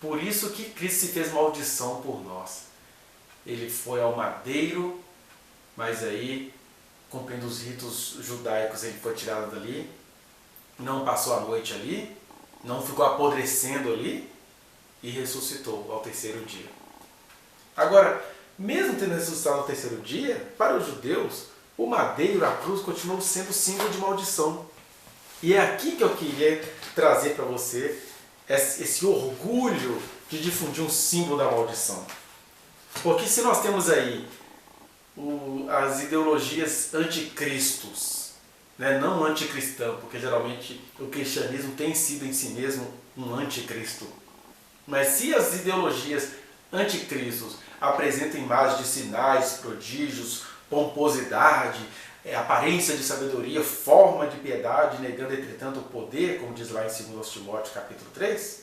Por isso que Cristo se fez maldição por nós. Ele foi ao madeiro, mas aí, cumprindo os ritos judaicos, ele foi tirado dali, não passou a noite ali, não ficou apodrecendo ali e ressuscitou ao terceiro dia. Agora, mesmo tendo ressuscitado ao terceiro dia, para os judeus, o madeiro, a cruz, continuou sendo símbolo de maldição. E é aqui que eu queria trazer para você esse orgulho de difundir um símbolo da maldição. Porque se nós temos aí as ideologias anticristos, né? Não anticristão, porque geralmente o cristianismo tem sido em si mesmo um anticristo. Mas se as ideologias anticristos apresentam imagens de sinais, prodígios, pomposidade, aparência de sabedoria, forma de piedade, negando entretanto o poder, como diz lá em 2 Timóteo capítulo 3,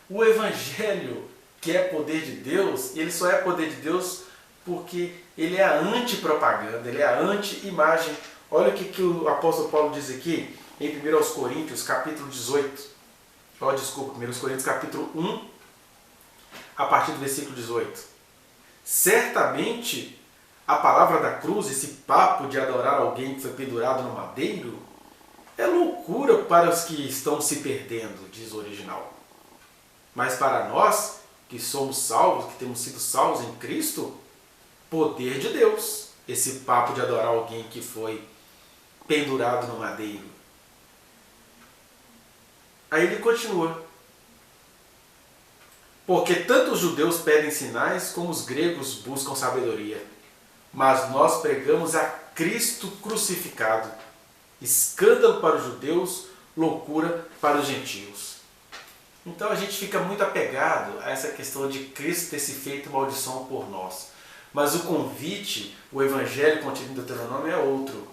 o Evangelho, que é poder de Deus, ele só é poder de Deus porque ele é a antipropaganda, ele é a anti-imagem. Olha o que o apóstolo Paulo diz aqui em 1 Coríntios capítulo 18. 1 Coríntios capítulo 1, a partir do versículo 18. Certamente a palavra da cruz, esse papo de adorar alguém que foi pendurado no madeiro, é loucura para os que estão se perdendo, diz o original. Mas para nós, que somos salvos, que temos sido salvos em Cristo, poder de Deus, esse papo de adorar alguém que foi pendurado no madeiro. Aí ele continua. Porque tanto os judeus pedem sinais, como os gregos buscam sabedoria. Mas nós pregamos a Cristo crucificado, escândalo para os judeus, loucura para os gentios. Então a gente fica muito apegado a essa questão de Cristo ter se feito maldição por nós. Mas o convite, o evangelho contido em Deuteronômio é outro.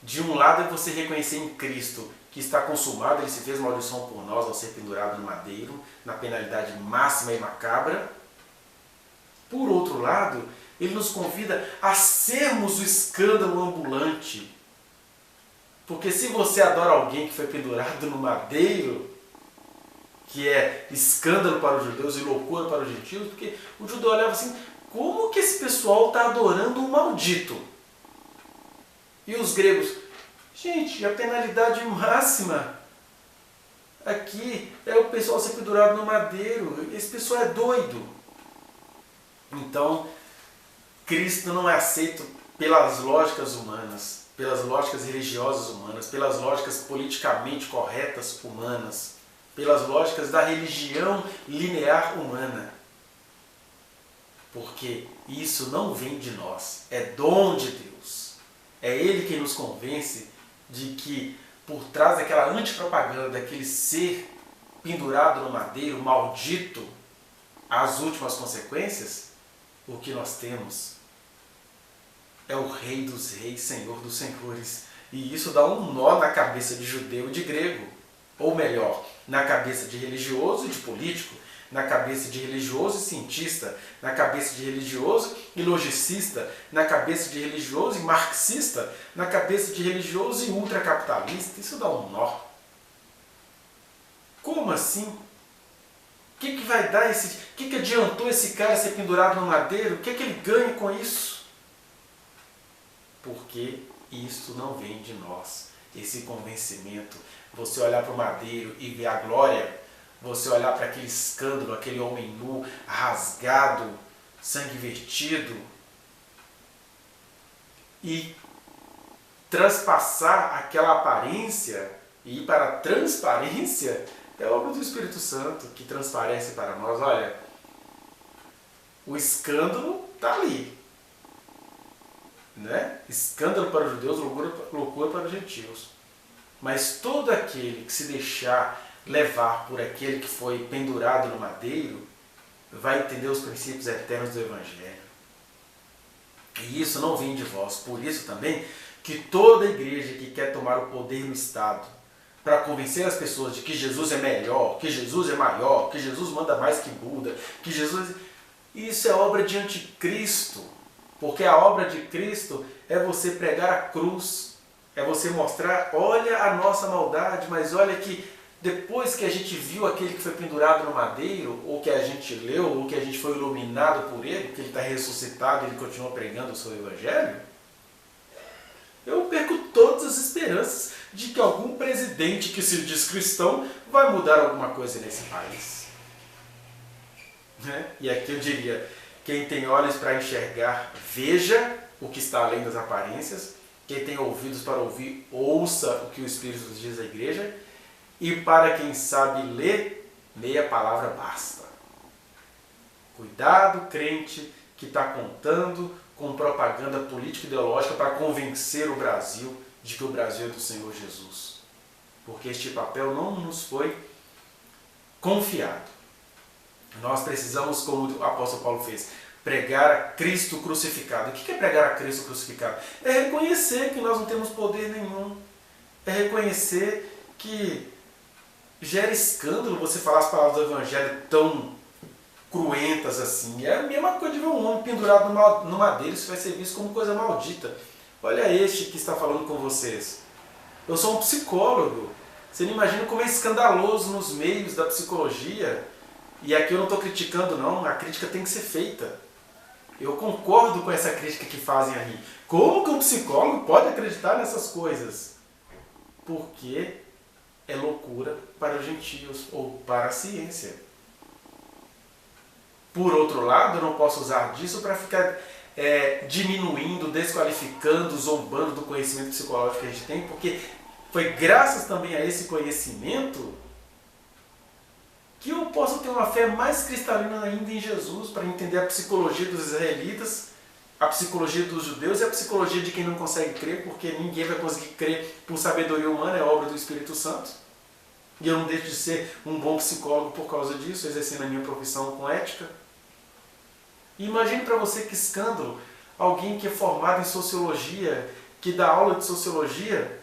De um lado é você reconhecer em Cristo que está consumado, ele se fez maldição por nós ao ser pendurado no madeiro, na penalidade máxima e macabra. Por outro lado, ele nos convida a sermos o escândalo ambulante. Porque se você adora alguém que foi pendurado no madeiro, que é escândalo para os judeus e loucura para os gentios, porque o judeu olhava assim, como que esse pessoal está adorando um maldito? E os gregos, gente, a penalidade máxima aqui é o pessoal ser pendurado no madeiro, esse pessoal é doido. Então, Cristo não é aceito pelas lógicas humanas, pelas lógicas religiosas humanas, pelas lógicas politicamente corretas humanas, pelas lógicas da religião linear humana. Porque isso não vem de nós, é dom de Deus. É Ele quem nos convence de que por trás daquela antipropaganda, daquele ser pendurado no madeiro, maldito, as últimas consequências, o que nós temos é o Rei dos Reis, Senhor dos Senhores. E isso dá um nó na cabeça de judeu e de grego. Ou melhor, na cabeça de religioso e de político, na cabeça de religioso e cientista, na cabeça de religioso e logicista, na cabeça de religioso e marxista, na cabeça de religioso e ultracapitalista. Isso dá um nó. Como assim? O que vai dar esse... O que adiantou esse cara ser pendurado no madeiro? O que ele ganha com isso? Porque isso não vem de nós. Esse convencimento. Você olhar para o madeiro e ver a glória, você olhar para aquele escândalo, aquele homem nu, rasgado, sangue vertido, e transpassar aquela aparência e ir para a transparência, é obra do Espírito Santo que transparece para nós. Olha, o escândalo está ali, né? Escândalo para os judeus, loucura para os gentios. Mas todo aquele que se deixar levar por aquele que foi pendurado no madeiro vai entender os princípios eternos do Evangelho. E isso não vem de vós. Por isso também que toda igreja que quer tomar o poder no Estado para convencer as pessoas de que Jesus é melhor, que Jesus é maior, que Jesus manda mais que Buda, que Jesus... Isso é obra de anticristo. Porque a obra de Cristo é você pregar a cruz, é você mostrar, olha a nossa maldade, mas olha que depois que a gente viu aquele que foi pendurado no madeiro, ou que a gente leu, ou que a gente foi iluminado por ele, que ele está ressuscitado e ele continua pregando o seu evangelho, eu perco todas as esperanças de que algum presidente que se diz cristão vai mudar alguma coisa nesse país. Né? E aqui eu diria, quem tem olhos para enxergar, veja o que está além das aparências. Quem tem ouvidos para ouvir, ouça o que o Espírito diz à igreja. E para quem sabe ler, meia palavra basta. Cuidado, crente, que está contando com propaganda política e ideológica para convencer o Brasil de que o Brasil é do Senhor Jesus. Porque este papel não nos foi confiado. Nós precisamos, como o apóstolo Paulo fez, pregar a Cristo crucificado. O que é pregar a Cristo crucificado? É reconhecer que nós não temos poder nenhum. É reconhecer que gera escândalo você falar as palavras do Evangelho tão cruentas assim. É a mesma coisa de ver um homem pendurado no madeiro, isso vai ser visto como coisa maldita. Olha este que está falando com vocês. Eu sou um psicólogo. Você não imagina como é escandaloso nos meios da psicologia. E aqui eu não estou criticando não, a crítica tem que ser feita. Eu concordo com essa crítica que fazem aí. Como que um psicólogo pode acreditar nessas coisas? Porque é loucura para os gentios ou para a ciência. Por outro lado, eu não posso usar disso para ficar diminuindo, desqualificando, zombando do conhecimento psicológico que a gente tem, porque foi graças também a esse conhecimento que eu posso ter uma fé mais cristalina ainda em Jesus, para entender a psicologia dos israelitas, a psicologia dos judeus e a psicologia de quem não consegue crer, porque ninguém vai conseguir crer por sabedoria humana, é obra do Espírito Santo. E eu não deixo de ser um bom psicólogo por causa disso, exercendo a minha profissão com ética. E imagine para você que escândalo, alguém que é formado em sociologia, que dá aula de sociologia,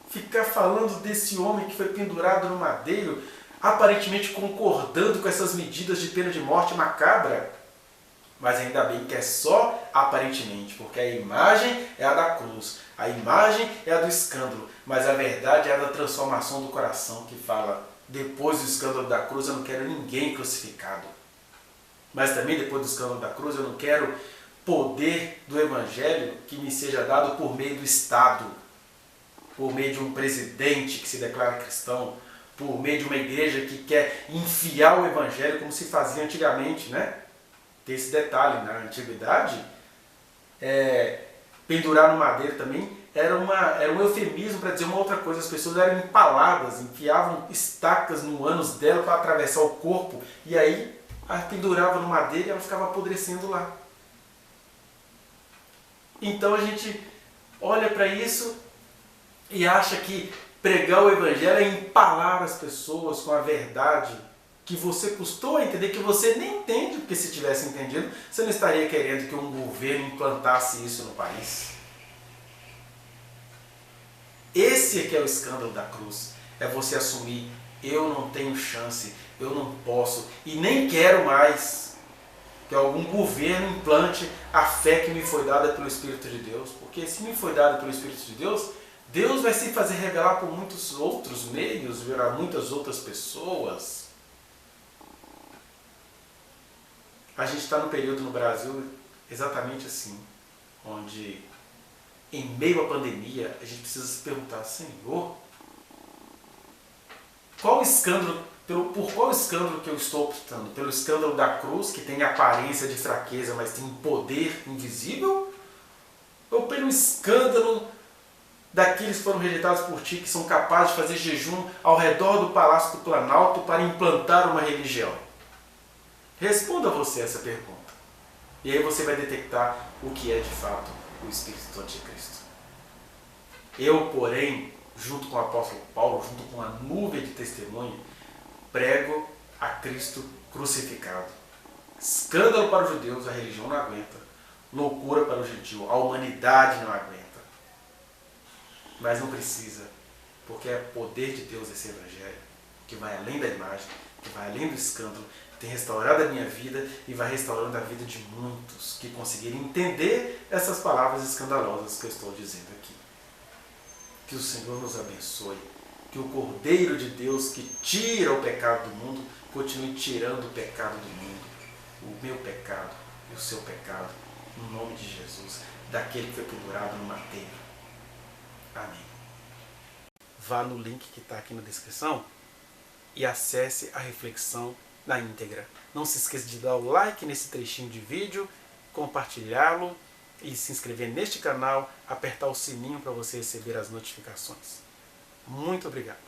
ficar falando desse homem que foi pendurado no madeiro, aparentemente concordando com essas medidas de pena de morte macabra. Mas ainda bem que é só aparentemente, porque a imagem é a da cruz, a imagem é a do escândalo, mas a verdade é a da transformação do coração, que fala, depois do escândalo da cruz eu não quero ninguém crucificado. Mas também depois do escândalo da cruz eu não quero poder do Evangelho que me seja dado por meio do Estado, por meio de um presidente que se declara cristão, por meio de uma igreja que quer enfiar o Evangelho como se fazia antigamente, né? Tem esse detalhe, na antiguidade, pendurar no madeiro também era um eufemismo para dizer uma outra coisa. As pessoas eram empaladas, enfiavam estacas no ânus dela para atravessar o corpo, e aí a pendurava no madeiro e ela ficava apodrecendo lá. Então a gente olha para isso e acha que pregar o Evangelho é empalar as pessoas com a verdade que você custou a entender, que você nem entende, porque se tivesse entendido, você não estaria querendo que um governo implantasse isso no país. Esse é que é o escândalo da cruz. É você assumir, eu não tenho chance, eu não posso e nem quero mais que algum governo implante a fé que me foi dada pelo Espírito de Deus. Porque se me foi dada pelo Espírito de Deus, Deus vai se fazer revelar por muitos outros meios, virar muitas outras pessoas. A gente está num período no Brasil exatamente assim, onde em meio à pandemia a gente precisa se perguntar, Senhor, qual escândalo, por qual escândalo que eu estou optando? Pelo escândalo da cruz, que tem aparência de fraqueza, mas tem poder invisível? Ou pelo escândalo daqueles que foram rejeitados por ti, que são capazes de fazer jejum ao redor do Palácio do Planalto para implantar uma religião? Responda você essa pergunta. E aí você vai detectar o que é de fato o Espírito do Anticristo. Eu, porém, junto com o apóstolo Paulo, junto com a nuvem de testemunho, prego a Cristo crucificado. Escândalo para os judeus, a religião não aguenta. Loucura para o gentio, a humanidade não aguenta. Mas não precisa, porque é poder de Deus esse Evangelho, que vai além da imagem, que vai além do escândalo, tem restaurado a minha vida e vai restaurando a vida de muitos que conseguirem entender essas palavras escandalosas que eu estou dizendo aqui. Que o Senhor nos abençoe que o Cordeiro de Deus que tira o pecado do mundo continue tirando o pecado do mundo, o meu pecado e o seu pecado, no nome de Jesus, daquele que foi pendurado no madeiro. Amém. Vá no link que está aqui na descrição e acesse a reflexão na íntegra. Não se esqueça de dar o like nesse trechinho de vídeo, compartilhá-lo e se inscrever neste canal, apertar o sininho para você receber as notificações. Muito obrigado.